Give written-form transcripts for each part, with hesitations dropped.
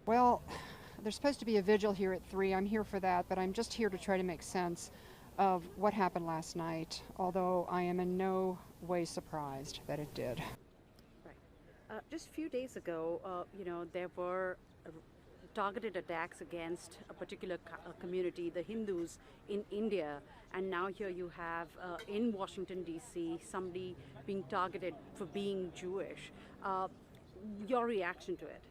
Well, there's supposed to be a vigil here at 3. I'm here for that, but I'm just here to try to make sense of what happened last night, although I am in no way surprised that it did. Right. Just a few days ago, there were targeted attacks against a particular community, the Hindus in India, and now here you have in Washington, D.C., somebody being targeted for being Jewish. Your reaction to it?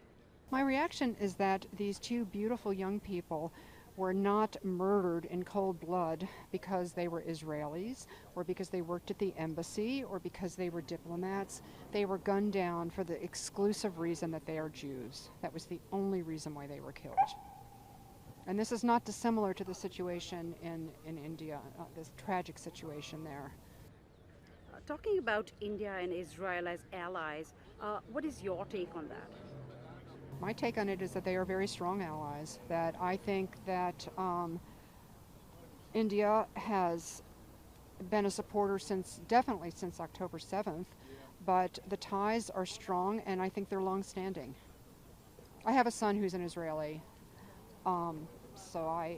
My reaction is that these two beautiful young people were not murdered in cold blood because they were Israelis or because they worked at the embassy or because they were diplomats. They were gunned down for the exclusive reason that they are Jews. That was the only reason why they were killed. And this is not dissimilar to the situation in India, this tragic situation there. Talking about India and Israel as allies, what is your take on that? My take on it is that they are very strong allies, that I think that India has been a supporter definitely since October 7th, but the ties are strong and I think they're long-standing. I have a son who's an Israeli, so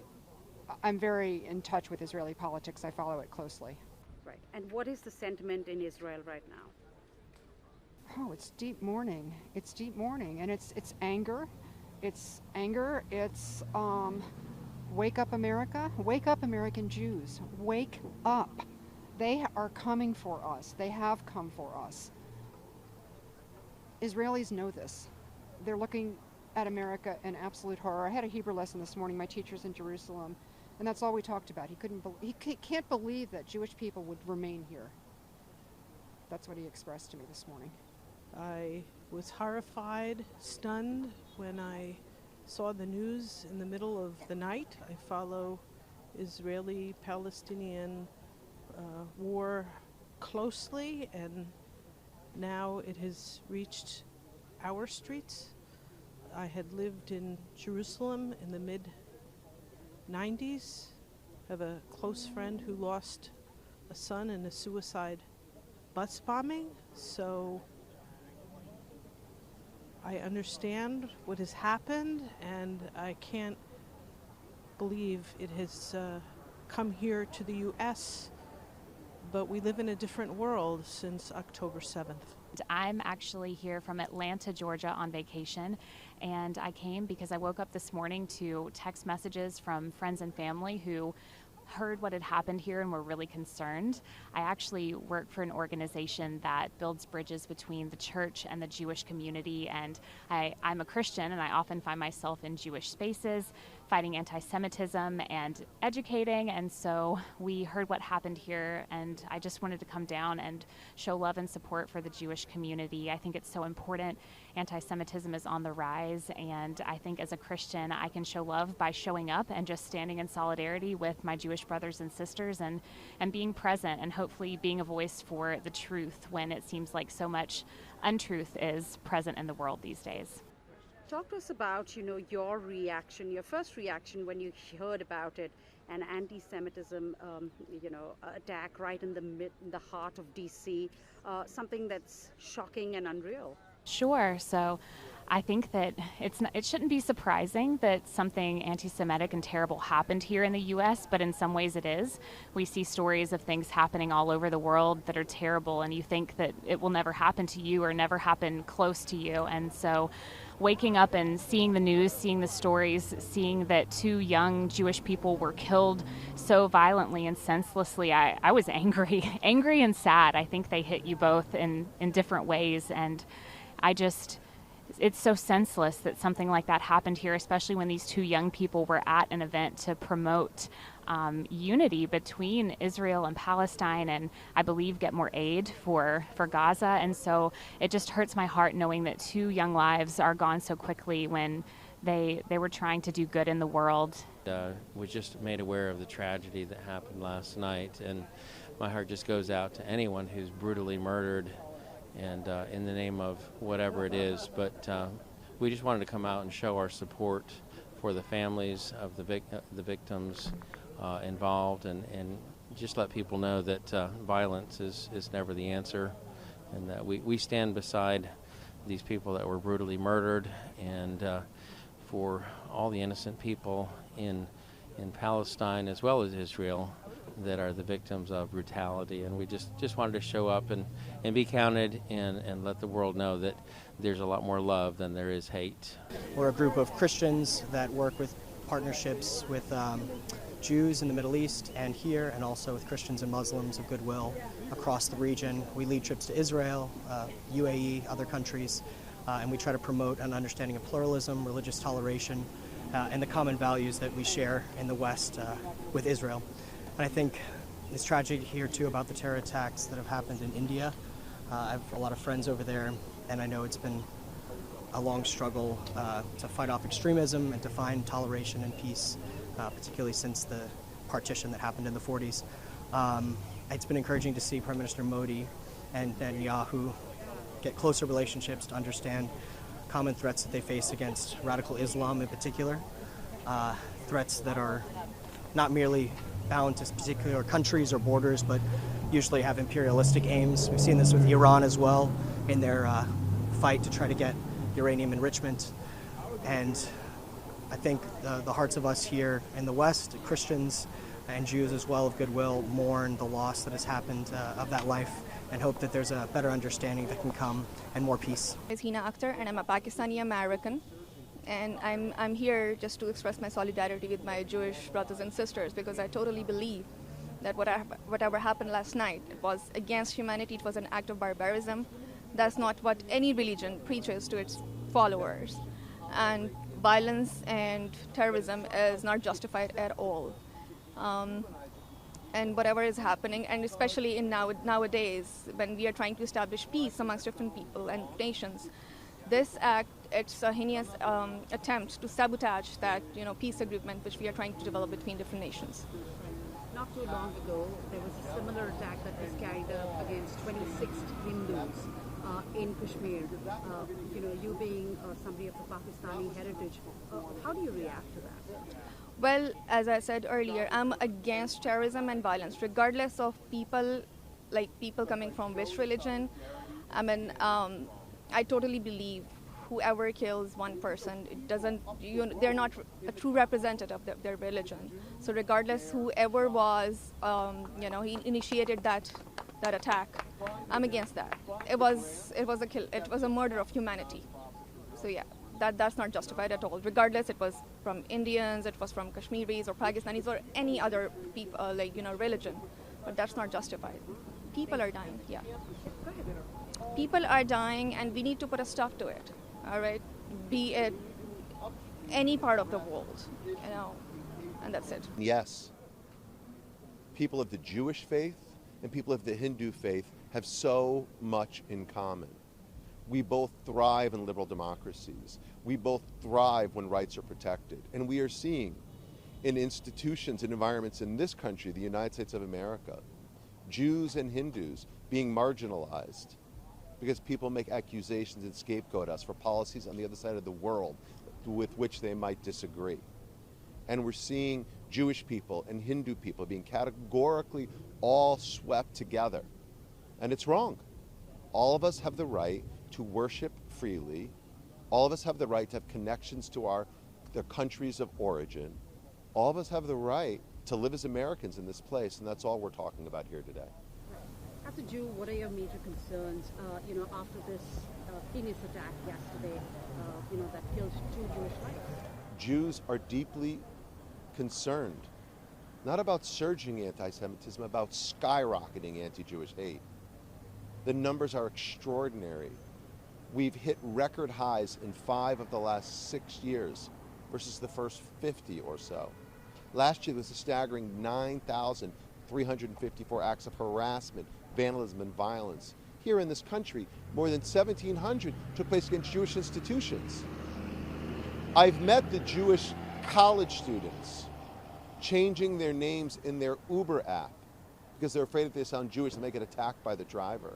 I'm very in touch with Israeli politics. I follow it closely. Right. And what is the sentiment in Israel right now? Oh, it's deep mourning. It's deep mourning, and it's anger. It's anger. It's wake up, America. Wake up, American Jews. Wake up. They are coming for us. They have come for us. Israelis know this. They're looking at America in absolute horror. I had a Hebrew lesson this morning. My teacher's in Jerusalem, and that's all we talked about. He can't believe that Jewish people would remain here. That's what he expressed to me this morning. I was horrified, stunned when I saw the news in the middle of the night. I follow Israeli-Palestinian war closely, and now it has reached our streets. I had lived in Jerusalem in the mid-90s. I have a close friend who lost a son in a suicide bus bombing, so I understand what has happened, and I can't believe it has come here to the U.S., but we live in a different world since October 7th. I'm actually here from Atlanta, Georgia on vacation, and I came because I woke up this morning to text messages from friends and family who heard what had happened here and were really concerned. I actually work for an organization that builds bridges between the church and the Jewish community, and I'm a Christian, and I often find myself in Jewish spaces fighting anti-Semitism and educating, and so we heard what happened here, and I just wanted to come down and show love and support for the Jewish community. I think it's so important. Anti-Semitism is on the rise, and I think as a Christian I can show love by showing up and just standing in solidarity with my Jewish brothers and sisters and being present and hopefully being a voice for the truth when it seems like so much untruth is present in the world these days. Talk to us about, your reaction, your first reaction when you heard about it, an anti-Semitism, attack right in the heart of D.C., something that's shocking and unreal. Sure. So I think that it shouldn't be surprising that something anti-Semitic and terrible happened here in the U.S., but in some ways it is. We see stories of things happening all over the world that are terrible, and you think that it will never happen to you or never happen close to you. And so waking up and seeing the news, seeing the stories, seeing that two young Jewish people were killed so violently and senselessly, I was angry and sad. I think they hit you both in different ways, and it's so senseless that something like that happened here, especially when these two young people were at an event to promote unity between Israel and Palestine, and I believe get more aid for Gaza. And so it just hurts my heart knowing that two young lives are gone so quickly when they were trying to do good in the world. Was just made aware of the tragedy that happened last night, and my heart just goes out to anyone who's brutally murdered and in the name of whatever it is. But we just wanted to come out and show our support for the families of the victims involved, and just let people know that violence is never the answer, and that we stand beside these people that were brutally murdered and for all the innocent people in Palestine as well as Israel that are the victims of brutality. And we just wanted to show up and be counted and let the world know that there's a lot more love than there is hate. We're a group of Christians that work with partnerships with Jews in the Middle East and here, and also with Christians and Muslims of goodwill across the region. We lead trips to Israel, UAE, other countries, and we try to promote an understanding of pluralism, religious toleration, and the common values that we share in the West with Israel. And I think it's tragic here too about the terror attacks that have happened in India. I have a lot of friends over there, and I know it's been a long struggle to fight off extremism and to find toleration and peace, particularly since the partition that happened in the 40s. It's been encouraging to see Prime Minister Modi and Netanyahu get closer relationships to understand common threats that they face against radical Islam in particular, threats that are not merely bound to particular countries or borders, but usually have imperialistic aims. We've seen this with Iran as well in their fight to try to get uranium enrichment. And I think the hearts of us here in the West, Christians and Jews as well of goodwill, mourn the loss that has happened of that life and hope that there's a better understanding that can come and more peace. My name is Hina Akhtar and I'm a Pakistani American. And I'm here just to express my solidarity with my Jewish brothers and sisters, because I totally believe that whatever happened last night, it was against humanity, it was an act of barbarism. That's not what any religion preaches to its followers. And violence and terrorism is not justified at all. And whatever is happening, and especially in nowadays, when we are trying to establish peace amongst different people and nations, this act, it's a heinous attempt to sabotage that peace agreement which we are trying to develop between different nations. Not too long ago, there was a similar attack that was carried out against 26 Hindus in Kashmir. You being somebody of the Pakistani heritage, how do you react to that? Well, as I said earlier, I'm against terrorism and violence, regardless of people coming from which religion. I mean, I totally believe whoever kills one person, they're not a true representative of their religion. So regardless, whoever was, he initiated that attack, I'm against that. It was a murder of humanity. So yeah, that's not justified at all. Regardless, it was from Indians, it was from Kashmiris or Pakistanis or any other people, religion, but that's not justified. People are dying. Yeah. Go ahead. People are dying, and we need to put a stop to it. All right, be it any part of the world, and that's it. Yes, people of the Jewish faith and people of the Hindu faith have so much in common. We both thrive in liberal democracies. We both thrive when rights are protected. And we are seeing in institutions and environments in this country, the United States of America, Jews and Hindus being marginalized because people make accusations and scapegoat us for policies on the other side of the world with which they might disagree. And we're seeing Jewish people and Hindu people being categorically all swept together. And it's wrong. All of us have the right to worship freely. All of us have the right to have connections to their countries of origin. All of us have the right to live as Americans in this place, and that's all we're talking about here today. As a Jew, what are your major concerns, after this heinous attack yesterday, that killed 2 Jewish lives? Jews are deeply concerned, not about surging anti-Semitism, about skyrocketing anti-Jewish hate. The numbers are extraordinary. We've hit record highs in 5 of the last 6 years versus the first 50 or so. Last year, there was a staggering 9,354 acts of harassment, vandalism, and violence. Here in this country, more than 1,700 took place against Jewish institutions. I've met the Jewish college students changing their names in their Uber app because they're afraid if they sound Jewish, they may get attacked by the driver.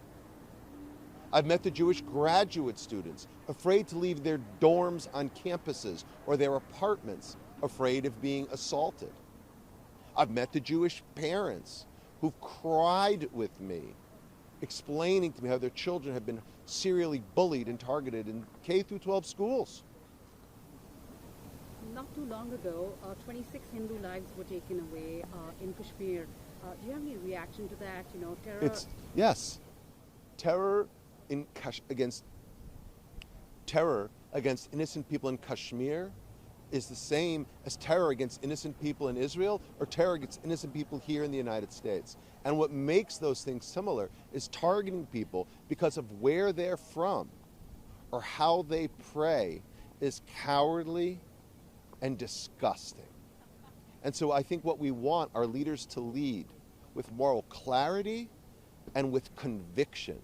I've met the Jewish graduate students afraid to leave their dorms on campuses or their apartments, afraid of being assaulted. I've met the Jewish parents who've cried with me, explaining to me how their children have been serially bullied and targeted in K through 12 schools. Not too long ago, 26 Hindu lives were taken away in Kashmir. Do you have any reaction to that? You know, terror. Yes, terror against innocent people in Kashmir is the same as terror against innocent people in Israel or terror against innocent people here in the United States. And what makes those things similar is targeting people because of where they're from or how they pray is cowardly and disgusting. And so I think what we want our leaders to lead with moral clarity and with conviction.